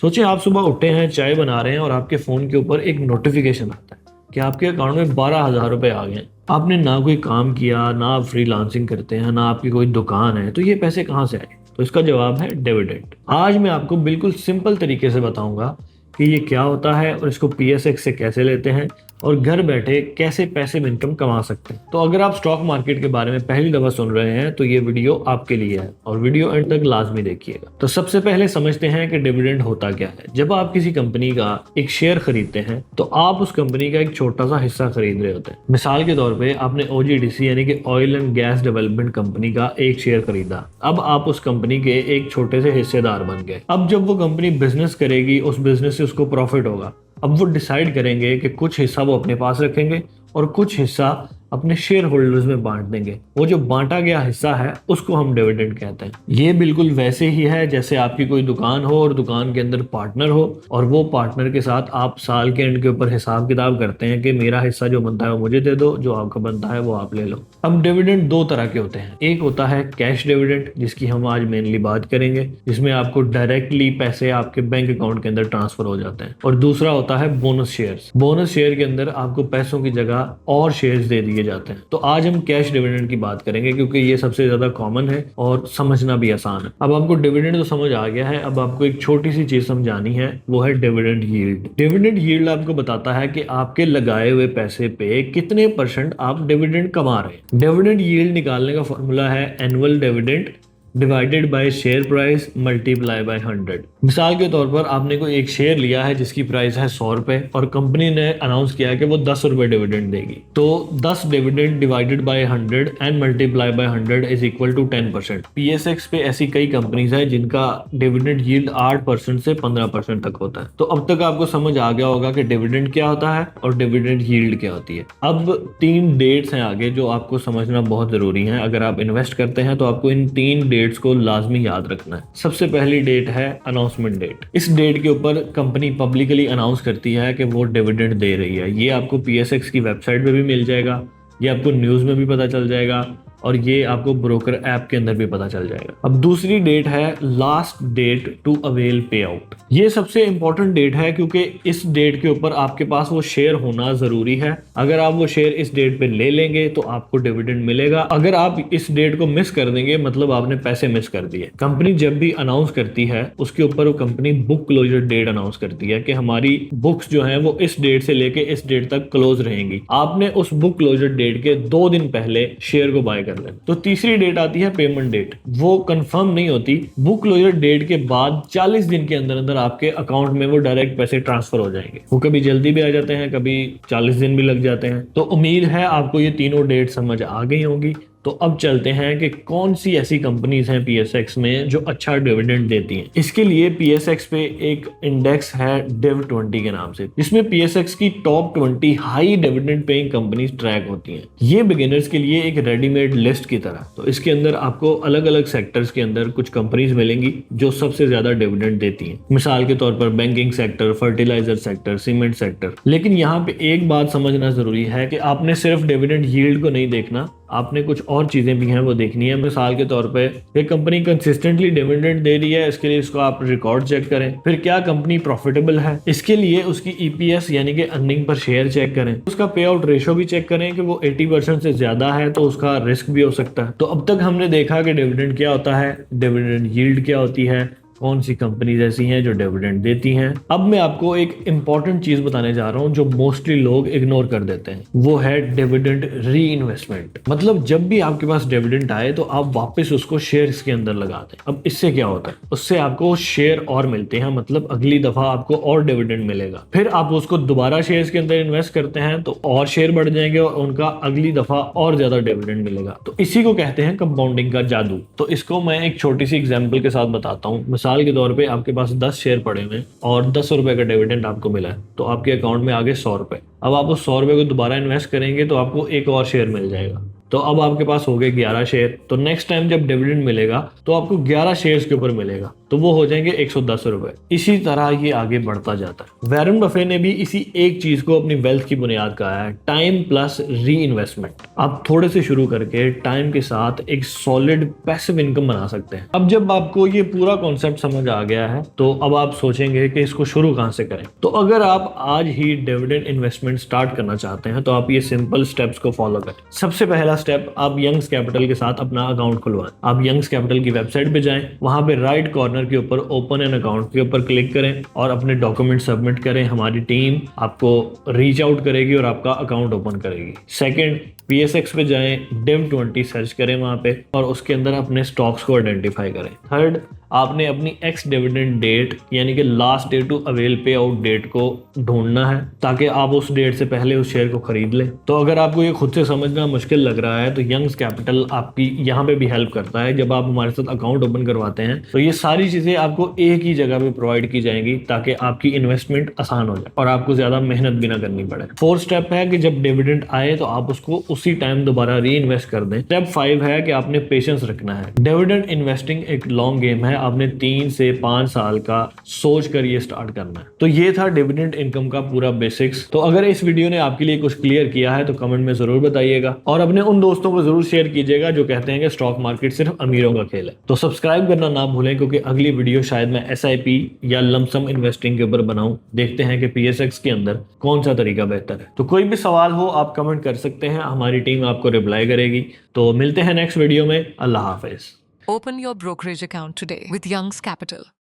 सोचिए आप सुबह उठे हैं, चाय बना रहे हैं और आपके फ़ोन के ऊपर एक नोटिफिकेशन आता है कि आपके अकाउंट में 12,000 रुपए आ गए हैं। आपने ना कोई काम किया, ना आप फ्रीलांसिंग करते हैं, ना आपकी कोई दुकान है, तो ये पैसे कहाँ से आए? तो इसका जवाब है डिविडेंड। आज मैं आपको बिल्कुल सिंपल तरीके से बताऊंगा कि ये क्या होता है और इसको पीएसएक्स से कैसे लेते हैं और घर बैठे कैसे पैसिव इनकम कमा सकते हैं। तो अगर आप स्टॉक मार्केट के बारे में पहली दफा सुन रहे हैं तो ये वीडियो आपके लिए है और वीडियो एंड तक लाजमी देखिएगा। तो सबसे पहले समझते हैं कि डिविडेंड होता क्या है। जब आप किसी कंपनी का एक शेयर खरीदते हैं तो आप उस कंपनी का एक छोटा सा हिस्सा खरीद रहे होते हैं। मिसाल के तौर पे आपने ओजीडीसी यानी कि oil and gas development company का एक शेयर खरीदा। अब आप उस कंपनी के एक छोटे से हिस्सेदार बन गए। अब जब वो कंपनी बिजनेस करेगी, उस बिजनेस से उसको प्रॉफिट होगा। अब वो डिसाइड करेंगे कि कुछ हिस्सा वो अपने पास रखेंगे और कुछ हिस्सा अपने शेयर होल्डर्स में बांट देंगे। वो जो बांटा गया हिस्सा है उसको हम डिविडेंड कहते हैं। ये बिल्कुल वैसे ही है जैसे आपकी कोई दुकान हो और दुकान के अंदर पार्टनर हो और वो पार्टनर के साथ आप साल के एंड के ऊपर हिसाब किताब करते हैं कि मेरा हिस्सा जो बनता है वो मुझे दे दो, जो आपका बनता है वो आप ले लो। अब डिविडेंड दो तरह के होते हैं। एक होता है कैश डिविडेंड, जिसकी हम आज मेनली बात करेंगे, जिसमें आपको डायरेक्टली पैसे आपके बैंक अकाउंट के अंदर ट्रांसफर हो जाते हैं। और दूसरा होता है बोनस शेयर्स। बोनस शेयर के अंदर आपको पैसों की जगह और शेयर्स दे दिए जाते हैं। तो आज हम कैश डिविडेंड की बात करेंगे क्योंकि ये सबसे ज्यादा कॉमन है और समझना भी आसान है। अब आपको डिविडेंड तो समझ आ गया है, अब आपको एक छोटी सी चीज समझानी है, वो है डिविडेंड यील्ड। डिविडेंड यील्ड आपको बताता है कि आपके लगाए हुए पैसे पे कितने % आप डिविडेंड कमा रहे हैं। डिविडेंड यील्ड निकालने का फॉर्मूला है annual dividend divided bye share price multiply by 100। मिसाल के तौर पर आपने कोई एक शेयर लिया है जिसकी प्राइस है 100 रुपए और कंपनी ने अनाउंस किया है कि वो 10 रुपए डिविडेंड देगी। तो 10 dividend divided by 100 and multiply by 100 is equal to 10%। PSX पे ऐसी कई कंपनीज है जिनका डिविडेंड यील्ड 8% से 15% तक होता है। तो अब तक आपको समझ आ गया होगा कि डिविडेंड क्या होता है और डिविडेंड यील्ड क्या होती है। अब 3 डेट्स हैं आगे जो आपको समझना बहुत जरूरी है। अगर आप इन्वेस्ट करते हैं तो आपको इन 3 डेट्स को लाजमी याद रखना है। सबसे पहली डेट है अनाउंसमेंट डेट। इस डेट के ऊपर कंपनी पब्लिकली अनाउंस करती है कि वो डिविडेंड दे रही है। ये आपको पीएसएक्स की वेबसाइट पे भी मिल जाएगा, ये आपको न्यूज में भी पता चल जाएगा और ये आपको ब्रोकर ऐप के अंदर भी पता चल जाएगा। अब दूसरी डेट है लास्ट डेट टू अवेल पे आउट। ये सबसे इंपॉर्टेंट डेट है क्योंकि इस डेट के ऊपर आपके पास वो शेयर होना जरूरी है। अगर आप वो शेयर इस डेट पे ले लेंगे तो आपको डिविडेंड मिलेगा। अगर आप इस डेट को मिस कर देंगे मतलब आपने पैसे मिस कर दिए। कंपनी जब भी अनाउंस करती है उसके ऊपर वो company book closure date announce करती है कि हमारी बुक्स जो है वो इस डेट से लेके इस डेट तक क्लोज रहेंगी। आपने उस बुक क्लोजर डेट के 2 दिन पहले शेयर को बाय कर लेना। तो तीसरी डेट आती है पेमेंट डेट। वो कंफर्म नहीं होती। बुक क्लोजर डेट के बाद 40 दिन के अंदर अंदर आपके अकाउंट में वो डायरेक्ट पैसे ट्रांसफर हो जाएंगे। वो कभी जल्दी भी आ जाते हैं, कभी 40 दिन भी लग जाते हैं। तो उम्मीद है आपको ये तीनों डेट समझ आ गई होंगी। तो अब चलते हैं कि कौन सी ऐसी कंपनीज हैं पीएसएक्स में जो अच्छा डिविडेंड देती हैं। इसके लिए पीएसएक्स पे एक इंडेक्स है डिव 20 के नाम से, जिसमें पीएसएक्स की top 20 high dividend paying companies track होती हैं। ये बिगिनर्स के लिए एक रेडीमेड लिस्ट की तरह। तो इसके अंदर आपको अलग अलग सेक्टर्स के अंदर कुछ कंपनीज मिलेंगी जो सबसे ज्यादा डिविडेंड देती हैं। मिसाल के तौर पर banking sector, fertiliser sector, cement sector. लेकिन यहाँ पे एक बात समझना जरूरी है कि आपने सिर्फ डिविडेंड यील्ड को नहीं देखना, आपने कुछ और चीजें भी हैं वो देखनी है। मिसाल के तौर पे एक कंपनी कंसिस्टेंटली डिविडेंड दे रही है, इसके लिए इसको आप रिकॉर्ड चेक करें। फिर क्या कंपनी प्रॉफिटेबल है, इसके लिए उसकी ईपीएस यानी कि अर्निंग पर शेयर चेक करें। उसका पे आउट रेशो भी चेक करें कि वो 80% से ज्यादा है तो उसका रिस्क भी हो सकता है। तो अब तक हमने देखा कि डिविडेंड क्या होता है, डिविडेंड यील्ड क्या होती है, कौन सी कंपनीज ऐसी हैं जो डिविडेंड देती हैं। अब मैं आपको एक इंपॉर्टेंट चीज बताने जा रहा हूं जो मोस्टली लोग इग्नोर कर देते हैं, वो है डिविडेंड री इन्वेस्टमेंट। मतलब जब भी आपके पास डिविडेंड आए तो आप वापस उसको शेयर्स के अंदर लगा दें। अब इससे क्या होता है, उससे आपको शेयर और मिलते हैं, मतलब अगली दफा आपको और डिविडेंड मिलेगा। फिर आप उसको दोबारा शेयर्स के अंदर इन्वेस्ट करते हैं तो और शेयर बढ़ जाएंगे और उनका अगली दफा और ज्यादा डिविडेंड मिलेगा। तो इसी को कहते हैं कंपाउंडिंग का जादू। तो इसको मैं एक छोटी सी एग्जाम्पल के साथ बताता हूँ। मिसाल के तौर पे आपके पास 10 शेयर पड़े हुए और 10 रुपए का डिविडेंड आपको मिला है तो आपके अकाउंट में आ गए 100 रुपए। अब आप उस 100 रुपए को दोबारा इन्वेस्ट करेंगे तो आपको एक और शेयर मिल जाएगा। तो अब आपके पास हो गए 11 शेयर। तो नेक्स्ट टाइम जब डिविडेंड मिलेगा तो आपको 11 शेयर्स के ऊपर मिलेगा, तो वो हो जाएंगे 110 रुपए। इसी तरह ये आगे बढ़ता जाता है। वॉरेन बफे ने भी इसी एक चीज को अपनी वेल्थ की बुनियाद कहा है, टाइम प्लस री इन्वेस्टमेंट। आप थोड़े से शुरू करके टाइम के साथ एक सॉलिड पैसिव इनकम बना सकते हैं। अब जब आपको ये पूरा कॉन्सेप्ट समझ आ गया है तो अब आप सोचेंगे कि इसको शुरू कहां से करें। तो अगर आप आज ही डिविडेंड इन्वेस्टमेंट स्टार्ट करना चाहते हैं तो आप ये सिंपल स्टेप्स को फॉलो करें। सबसे पहला स्टेप, आप यंग्स कैपिटल के साथ अपना अकाउंट खुलवाएं। आप यंग्स कैपिटल की वेबसाइट पे जाएं, वहां पे राइट कॉर्नर के ऊपर ओपन एन अकाउंट के ऊपर क्लिक करें और अपने डॉक्यूमेंट सबमिट करें। हमारी टीम आपको रीच आउट करेगी और आपका अकाउंट ओपन करेगी। सेकंड, PSX पे जाएं, DIM20 सर्च करें वहां पे और उसके अंदर अपने स्टॉक्स को आइडेंटिफाई करें। थर्ड, आपने अपनी एक्स डिविडेंड डेट यानी कि लास्ट डे टू अवेल पे आउट डेट को ढूंढना है ताकि आप उस डेट से पहले उस शेयर को खरीद लें। तो अगर आपको ये खुद से समझना मुश्किल लग रहा है तो यंग्स कैपिटल आपकी यहाँ पे भी हेल्प करता है। जब आप हमारे साथ अकाउंट ओपन करवाते हैं तो ये सारी चीजें आपको एक ही जगह पे प्रोवाइड की जाएंगी ताकि आपकी इन्वेस्टमेंट आसान हो जाए और आपको ज्यादा मेहनत भी ना करनी पड़े। फोर्थ स्टेप है कि जब डिविडेंड आए तो आप उसको उसी टाइम दोबारा री इन्वेस्ट कर दें। स्टेप 5 है कि आपने पेशेंस रखना है। डिविडेंड इन्वेस्टिंग एक लॉन्ग गेम है, आपने 3 से 5 साल का सोच कर ये स्टार्ट करना है। तो ये था डिविडेंड इनकम का पूरा बेसिक्स। तो अगर इस वीडियो ने आपके लिए कुछ क्लियर किया है तो कमेंट में जरूर बताइएगा और अपने उन दोस्तों को जरूर शेयर कीजिएगा जो कहते हैं कि स्टॉक मार्केट सिर्फ अमीरों का खेल है। तो सब्सक्राइब करना ना भूलें क्योंकि अगली वीडियो शायद मैं SIP या लमसम इन्वेस्टिंग के ऊपर बनाऊं। देखते हैं कि PSX के अंदर कौन सा तरीका बेहतर है। तो कोई भी सवाल हो आप कमेंट कर सकते हैं, हमारी टीम आपको रिप्लाई करेगी। तो मिलते हैं नेक्स्ट वीडियो में। अल्लाह हाफिज। Open your brokerage account today with Young's Capital.